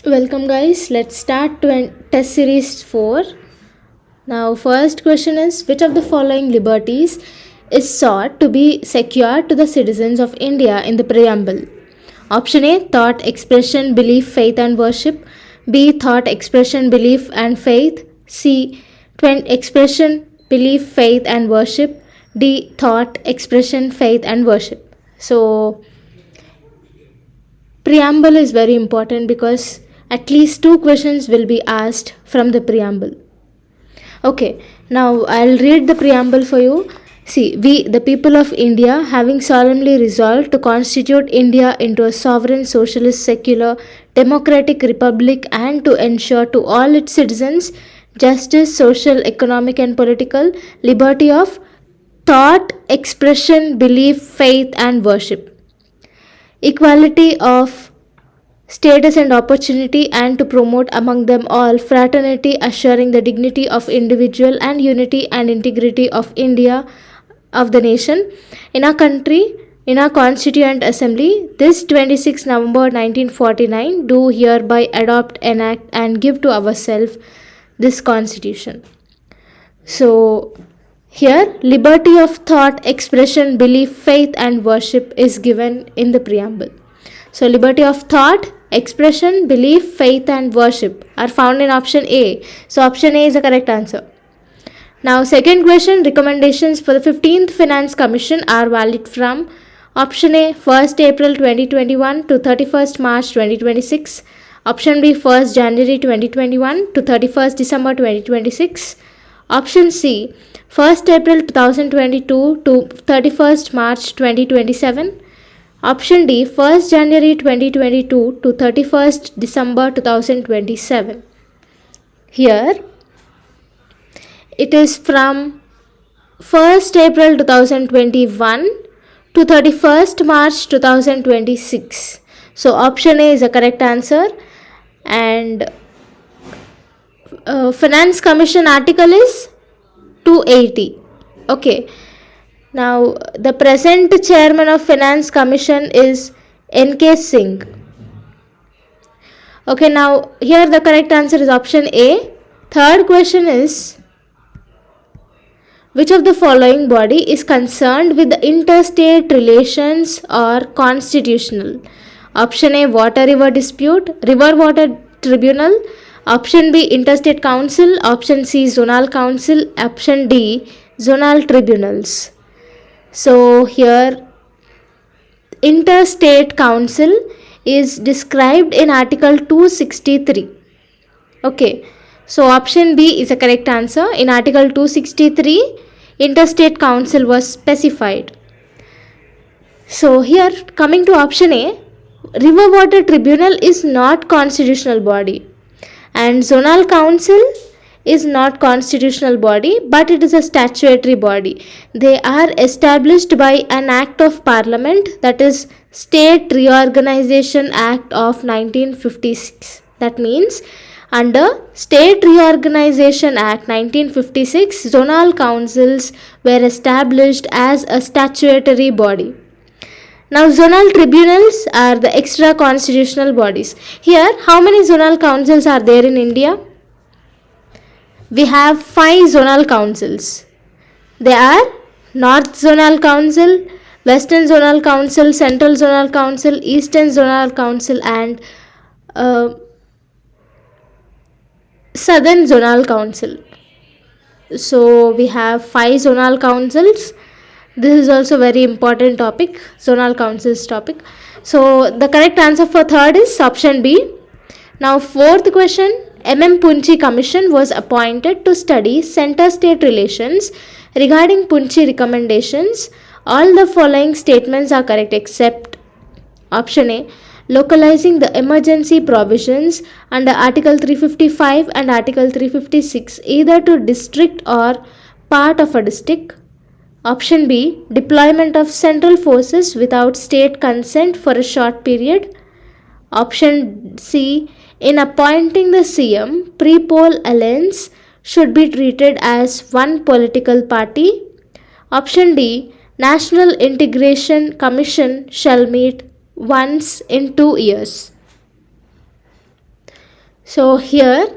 Welcome, guys. Let's start test series 4. Now, first question is, which of the following liberties is sought to be secured to the citizens of India in the preamble? Option A, thought, expression, belief, faith, and worship. B, thought, expression, belief, and faith. C, expression, belief, faith, and worship. D, thought, expression, faith, and worship. So, preamble is very important because at least two questions will be asked from the preamble. Okay, now I'll read the preamble for you. See, we, the people of India, having solemnly resolved to constitute India into a sovereign, socialist, secular, democratic republic and to ensure to all its citizens justice, social, economic, and political liberty of thought, expression, belief, faith, and worship, equality of status and opportunity, and to promote among them all fraternity, assuring the dignity of individual and unity and integrity of India, of the nation, in our country, in our constituent assembly, this 26 November 1949, do hereby adopt, enact, and give to ourselves this constitution. So, here, liberty of thought, expression, belief, faith, and worship is given in the preamble. So, liberty of thought, expression, belief, faith, and worship are found in option A. So, option A is the correct answer. Now, second question, recommendations for the 15th Finance Commission are valid from option A, 1st April 2021 to 31st March 2026. Option B, 1st January 2021 to 31st December 2026. Option C, 1st April 2022 to 31st March 2027. Option D, 1st January 2022 to 31st December 2027. Here, it is from 1st April 2021 to 31st March 2026. So, option A is the correct answer. And Finance Commission article is 280. Okay. Now, the present chairman of Finance Commission is N.K. Singh. Okay, now here the correct answer is option A. Third question is, which of the following body is concerned with the interstate relations or constitutional? Option A, Water River Dispute, River Water Tribunal. Option B, Interstate Council. Option C, Zonal Council. Option D, Zonal Tribunals. So here, Interstate Council is described in Article 263. Okay, so option B is the correct answer. In Article 263, Interstate Council was specified. So here, coming to option A, River Water Tribunal is not constitutional body, and Zonal Council is not constitutional body, but it is a statutory body. They are established by an act of parliament, that is State Reorganization Act of 1956. That means under State Reorganization Act 1956, zonal councils were established as a statutory body. Now, zonal tribunals are the extra constitutional bodies. Here, how many zonal councils are there in India? We have 5 zonal councils. They are North Zonal Council, Western Zonal Council, Central Zonal Council, Eastern Zonal Council, and Southern Zonal Council. So we have 5 zonal councils. This is also very important topic, zonal councils topic. So the correct answer for third is option B. Now fourth question, M.M. Punchi Commission was appointed to study center-state relations. Regarding Punchi recommendations, all the following statements are correct except option A, localizing the emergency provisions under Article 355 and Article 356 either to district or part of a district. Option B, deployment of central forces without state consent for a short period. Option C, in appointing the CM, pre-poll alliance should be treated as one political party. Option D, National Integration Commission shall meet once in 2 years. So here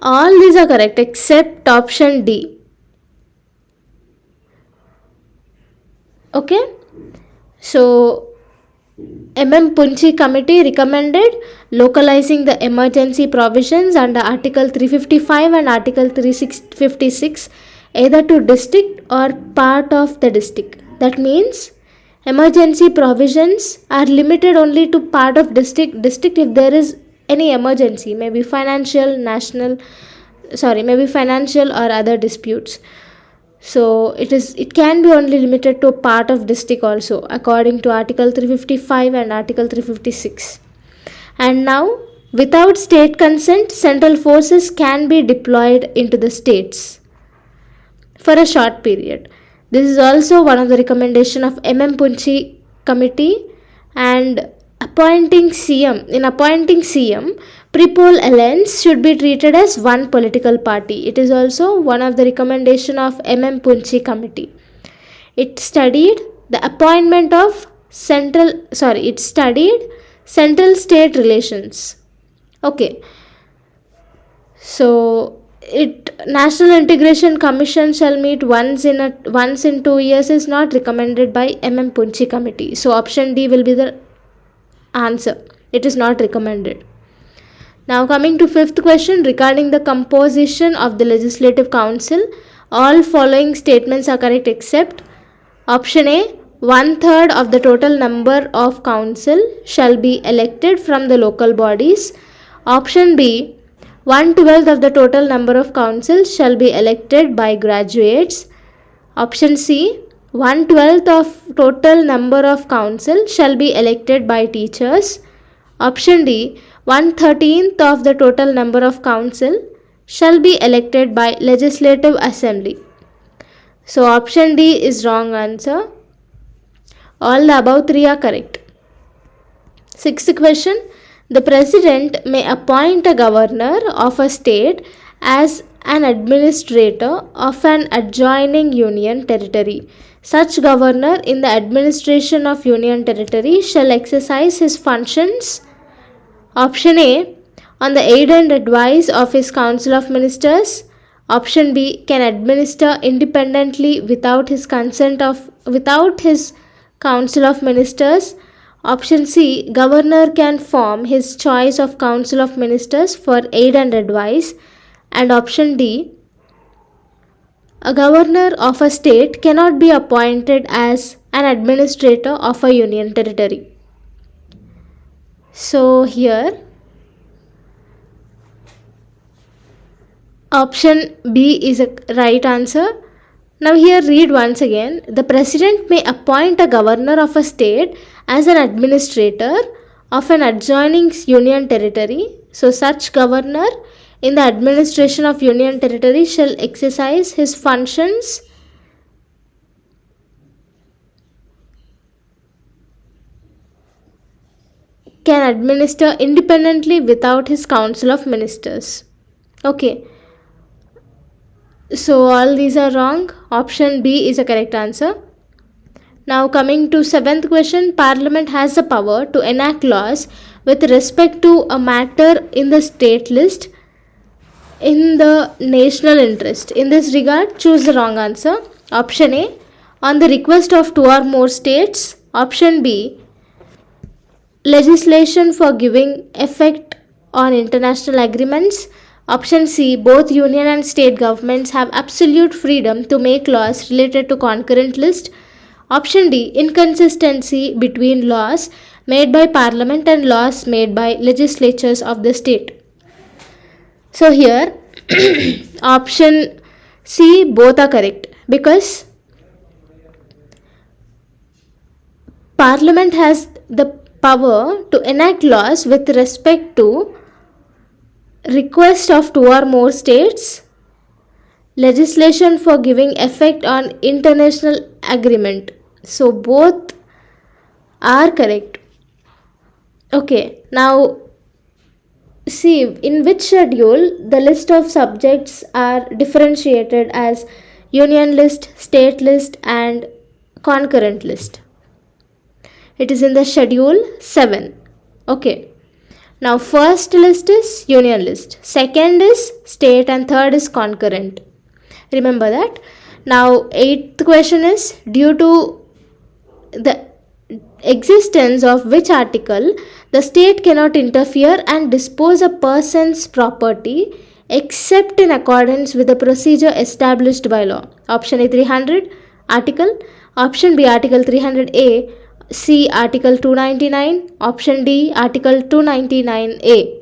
all these are correct except option D. Okay, so MM Punchi committee recommended localizing the emergency provisions under Article 355 and Article 356 either to district or part of the district. That means emergency provisions are limited only to part of district if there is any emergency, maybe financial or other disputes. So it can be only limited to part of district also according to Article 355 and Article 356. And now without state consent, central forces can be deployed into the states for a short period. This is also one of the recommendation of MM Punchi committee. And appointing CM, pre-poll alliance should be treated as one political party. It is also one of the recommendation of MM Punchi committee. It studied the appointment of central state relations. Okay, so National Integration Commission shall meet once in 2 years is not recommended by MM Punchi committee. So option D will be the answer. It is not recommended. Now coming to fifth question regarding the composition of the Legislative Council, all following statements are correct except option A, 1/3 of the total number of council shall be elected from the local bodies. Option B, 1/12 of the total number of councils shall be elected by graduates. Option C, 1/12 of total number of council shall be elected by teachers. Option D, 1/13 of the total number of council shall be elected by legislative assembly. So option D is wrong answer. All the above three are correct. Sixth question. The president may appoint a governor of a state as an administrator of an adjoining union territory. Such governor in the administration of union territory shall exercise his functions. Option A, on the aid and advice of his council of ministers. Option B, can administer independently without his council of ministers. Option C, governor can form his choice of council of ministers for aid and advice. And option D, a governor of a state cannot be appointed as an administrator of a union territory. So here option B is a right answer. Now here read once again. The president may appoint a governor of a state as an administrator of an adjoining union territory. So such governor in the administration of union territory shall exercise his functions can administer independently without his council of ministers. Okay. So all these are wrong. Option B is a correct answer. Now coming to seventh question. Parliament has the power to enact laws with respect to a matter in the state list in the national interest. In this regard, choose the wrong answer. Option A, on the request of two or more states. Option B, legislation for giving effect on international agreements. Option C, both union and state governments have absolute freedom to make laws related to concurrent list. Option D, inconsistency between laws made by parliament and laws made by legislatures of the state. So here option C, both are correct because Parliament has the power to enact laws with respect to request of two or more states, legislation for giving effect on international agreement. So both are correct. Okay, now see in which schedule the list of subjects are differentiated as union list, state list and concurrent list. It is in the schedule 7. Okay. Now first list is union list, second is state, and third is concurrent. Remember that. Now eighth question is, due to the existence of which article the state cannot interfere and dispose a person's property except in accordance with the procedure established by law. Option A 300 article, option B article 300A, C article 299, option D article 299A.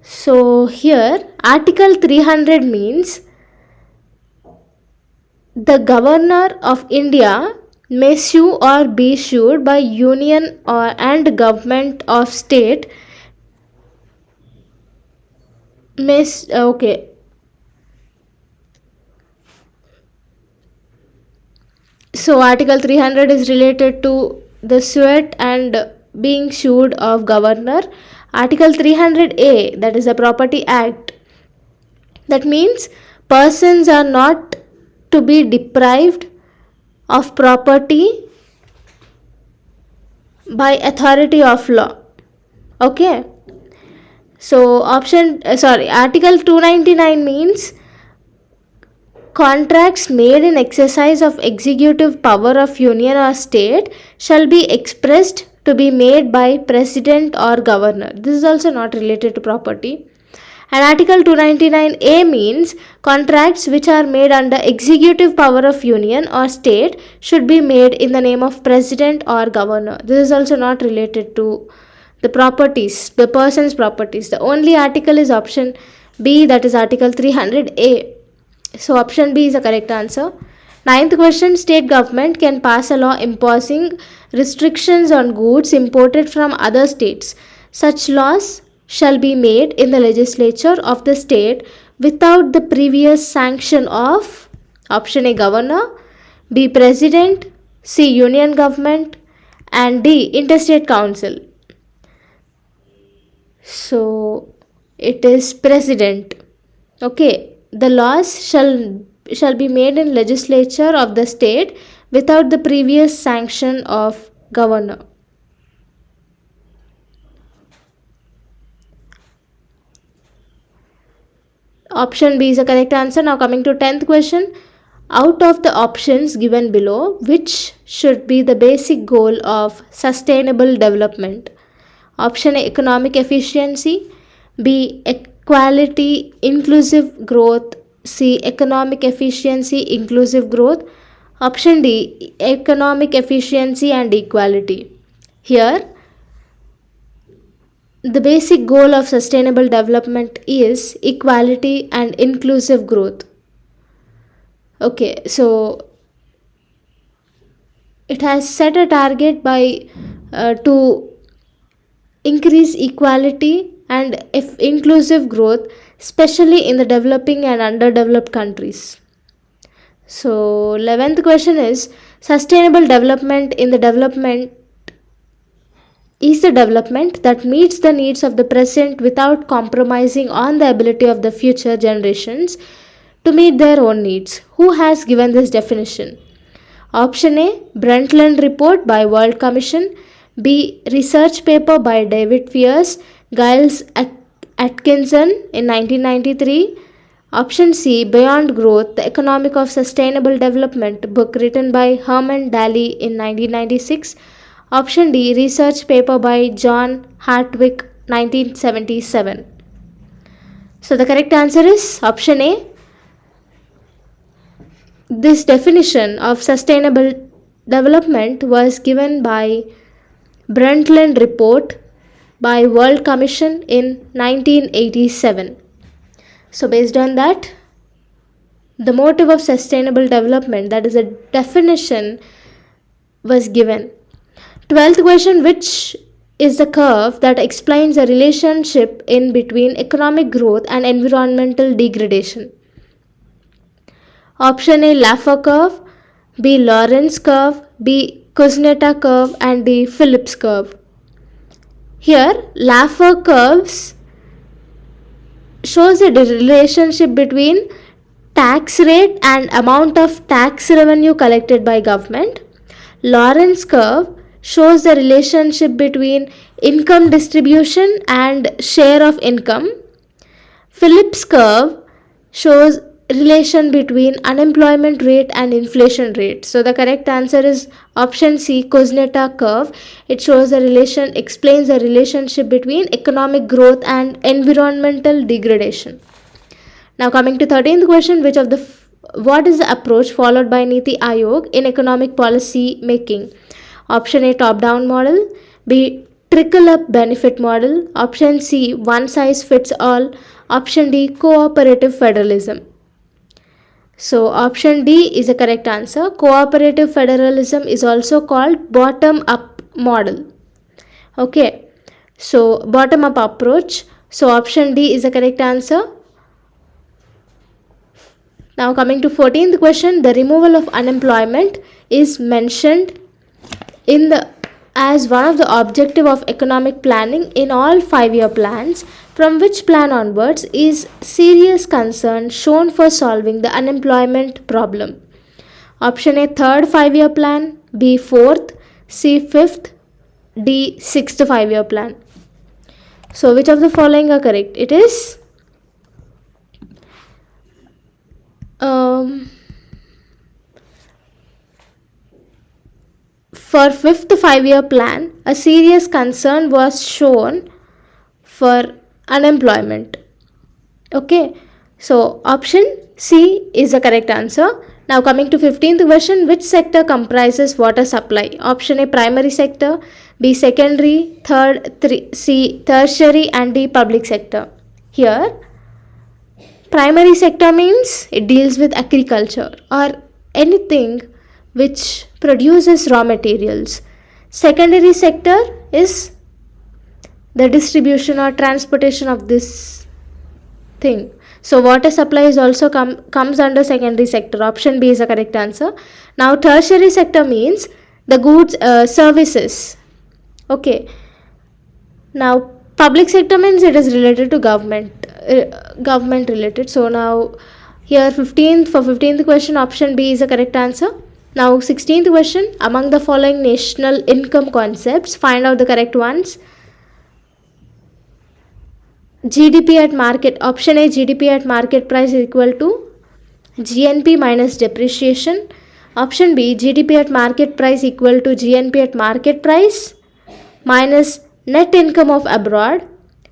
So here article 300 means the governor of India may sue or be sued by union or and government of state may okay. So article 300 is related to the suit and being sued of governor. Article 300A, that is the Property Act, that means persons are not to be deprived of property by authority of law. Okay. So article 299 means contracts made in exercise of executive power of union or state shall be expressed to be made by president or governor. This is also not related to property. And article 299A means contracts which are made under executive power of union or state should be made in the name of president or governor. This is also not related to the properties, the person's properties. The only article is option B, that is article 300A. So option B is the correct answer. Ninth question, state government can pass a law imposing restrictions on goods imported from other states. Such laws shall be made in the legislature of the state without the previous sanction of option A governor, B president, C union government, and D interstate council. So it is president. Okay, the laws shall be made in legislature of the state without the previous sanction of governor. Option B is the correct answer. Now coming to 10th question. Out of the options given below, which should be the basic goal of sustainable development? Option A economic efficiency, B equality inclusive growth, C economic efficiency inclusive growth, option D economic efficiency and equality. Here the basic goal of sustainable development is equality and inclusive growth. Okay, so it has set a target by to increase equality and inclusive growth, especially in the developing and underdeveloped countries. So 11th question is, sustainable development in the development is the development that meets the needs of the present without compromising on the ability of the future generations to meet their own needs. Who has given this definition? Option A Brundtland Report by World Commission, B research paper by David Fierce, Giles Atkinson in 1993, option C Beyond Growth, The Economic of Sustainable Development, book written by Herman Daly in 1996, option D research paper by John Hartwig 1977. So the correct answer is option A. This definition of sustainable development was given by Brundtland Report by World Commission in 1987. So based on that, the motive of sustainable development, that is a definition, was given. 12th question, which is the curve that explains the relationship in between economic growth and environmental degradation? Option A Laffer curve, B Lorentz curve, B Kuznets curve, and D Phillips curve. Here Laffer curves shows a relationship between tax rate and amount of tax revenue collected by government. Lorentz curve shows the relationship between income distribution and share of income. Phillips curve shows relation between unemployment rate and inflation rate. So the correct answer is option C, Kuznets curve. It shows a relation, explains the relationship between economic growth and environmental degradation. Now coming to 13th question, what is the approach followed by Niti Aayog in economic policy making? Option A, top down model. B, trickle up benefit model. Option C, one size fits all. Option D, cooperative federalism. So option D is the correct answer. Cooperative federalism is also called bottom up model. Okay, so bottom up approach. So option D is the correct answer. Now coming to 14th question, the removal of unemployment is mentioned in the as one of the objective of economic planning in all 5-year plans. From which plan onwards is serious concern shown for solving the unemployment problem? Option A, third 5-year plan. B, fourth. C, fifth. D, sixth 5-year plan. So which of the following are correct? It is for fifth 5-year plan, a serious concern was shown for unemployment. Okay, so option C is the correct answer. Now coming to 15th question, which sector comprises water supply? Option A, primary sector. B, secondary. C, tertiary. And D, public sector. Here primary sector means it deals with agriculture or anything which produces raw materials. Secondary sector is the distribution or transportation of this thing. So water supply is also comes under secondary sector. Option B is the correct answer. Now tertiary sector means the goods, services. Okay. Now public sector means it is related to government related. So now here 15th question, option B is the correct answer. Now 16th question, among the following national income concepts, find out the correct ones. GDP at market. Option A, GDP at market price is equal to GNP minus depreciation. Option B, GDP at market price equal to GNP at market price minus net income of abroad.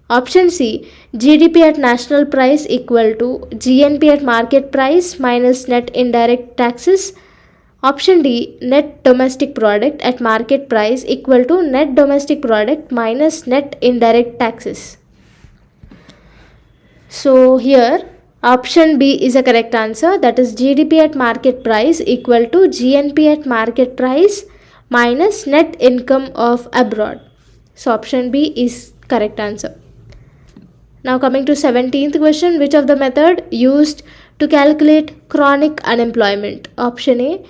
Option C, GDP at national price equal to GNP at market price minus net indirect taxes. Option D, net domestic product at market price equal to net domestic product minus net indirect taxes. So here option B is a correct answer, that is GDP at market price equal to GNP at market price minus net income of abroad. So option B is correct answer. Now coming to 17th question, which of the method used to calculate chronic unemployment? Option A,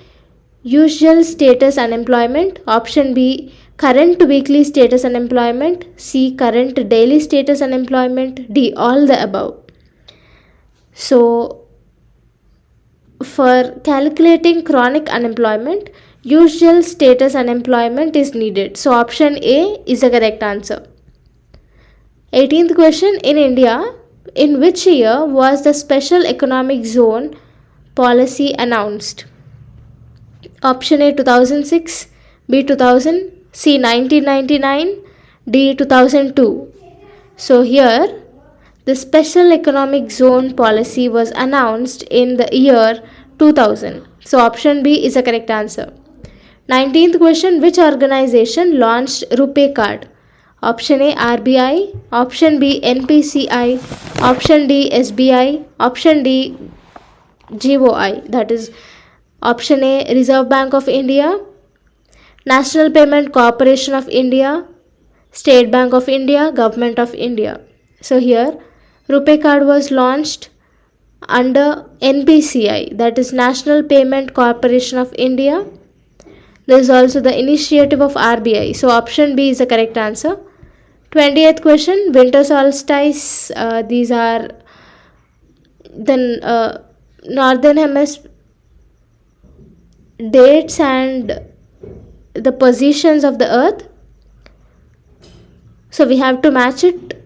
usual status unemployment. Option B, current weekly status unemployment. C, current daily status unemployment. D, all the above. So for calculating chronic unemployment, usual status unemployment is needed. So option A is the correct answer. 18th question, in India, in which year was the special economic zone policy announced? Option A, 2006. B, 2000. C, 1999. D, 2002. So here the special economic zone policy was announced in the year 2000. So option B is the correct answer. 19th question, which organization launched RuPay card? Option A, RBI. Option B, NPCI. Option D, SBI. Option D, GOI. That is option A, Reserve Bank of India, National Payment Corporation of India, State Bank of India, Government of India. So here RuPay card was launched under NPCI, that is National Payment Corporation of India. There is also the initiative of RBI. So option B is the correct answer. 20th question, winter solstice. These are the northern hemisphere dates and the positions of the earth. So we have to match it.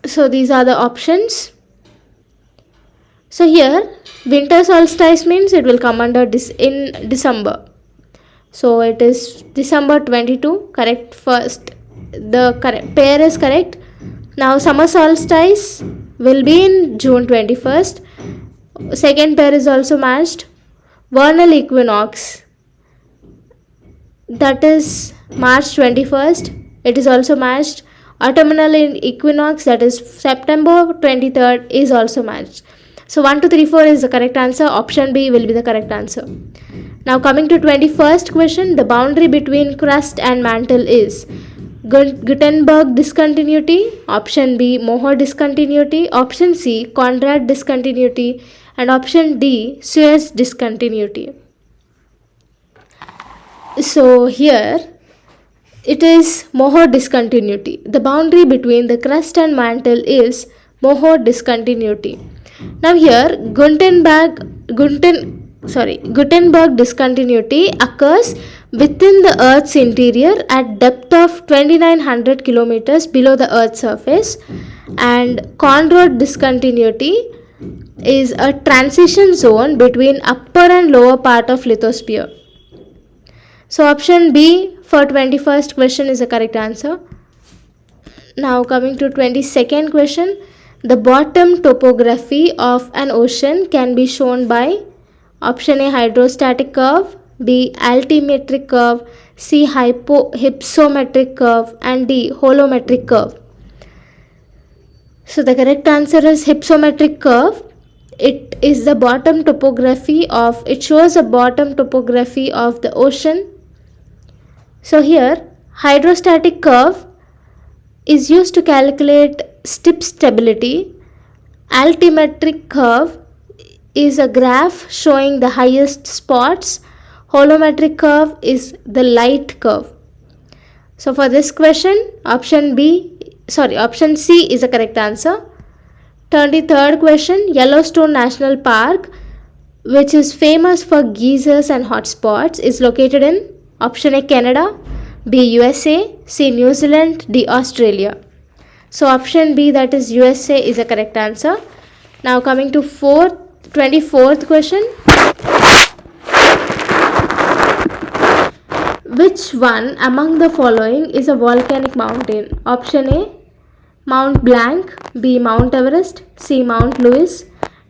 So these are the options. So here winter solstice means it will come under in December. So it is December 22, correct. First, the correct pair is correct. Now summer solstice will be in June 21st. Second pair is also matched. Vernal equinox, that is March 21st. It is also matched. Autumnal equinox, that is September 23rd, is also matched. So 1, 2, 3, 4 is the correct answer. Option B will be the correct answer. Now coming to 21st question, the boundary between crust and mantle is Gutenberg discontinuity, option B Mohr discontinuity, option C Conrad discontinuity, and option D Suez discontinuity. So here it is Mohr discontinuity. The boundary between the crust and mantle is Mohr discontinuity. Now here Gutenberg discontinuity occurs within the Earth's interior at depth of 2900 kilometers below the Earth's surface, and Conrad discontinuity is a transition zone between upper and lower part of lithosphere. So option B for 21st question is the correct answer. Now coming to 22nd question, the bottom topography of an ocean can be shown by option A hydrostatic curve, B altimetric curve, C hypsometric curve, and D holometric curve. So the correct answer is hypsometric curve. It shows a bottom topography of the ocean. So here hydrostatic curve is used to calculate ship stability. Altimetric curve is a graph showing the highest spots. Holometric curve is the light curve. So for this question, option C is the correct answer. 23rd question, Yellowstone National Park, which is famous for geysers and hot spots, is located in option A Canada, B USA, C New Zealand, D Australia. So option B, that is USA, is the correct answer. Now coming to 24th question. Which one among the following is a volcanic mountain? Option A Mount Blanc, B Mount Everest, C Mount Lewis,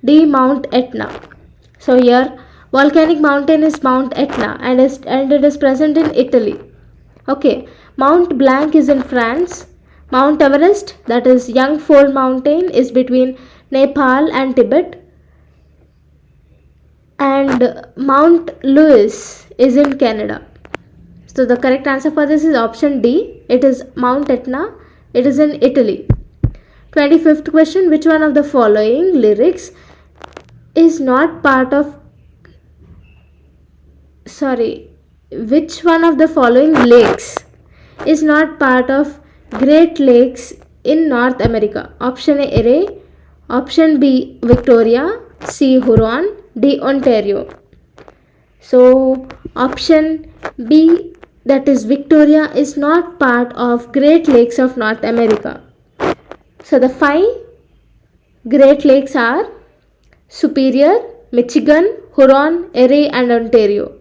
D Mount Etna. So here volcanic mountain is Mount Etna, and it is present in Italy. Okay, Mount Blanc is in France. Mount Everest, that is Jungfrau Mountain, is between Nepal and Tibet. And Mount Lewis is in Canada. So the correct answer for this is option D. It is Mount Etna. It is in Italy. 25th question. Which one of the following lyrics is not part of which one of the following lakes is not part of Great Lakes in North America? Option A Erie, option B Victoria, C Huron, D Ontario. So option B, that is Victoria, is not part of Great Lakes of North America. So the 5 Great Lakes are Superior, Michigan, Huron, Erie, and Ontario.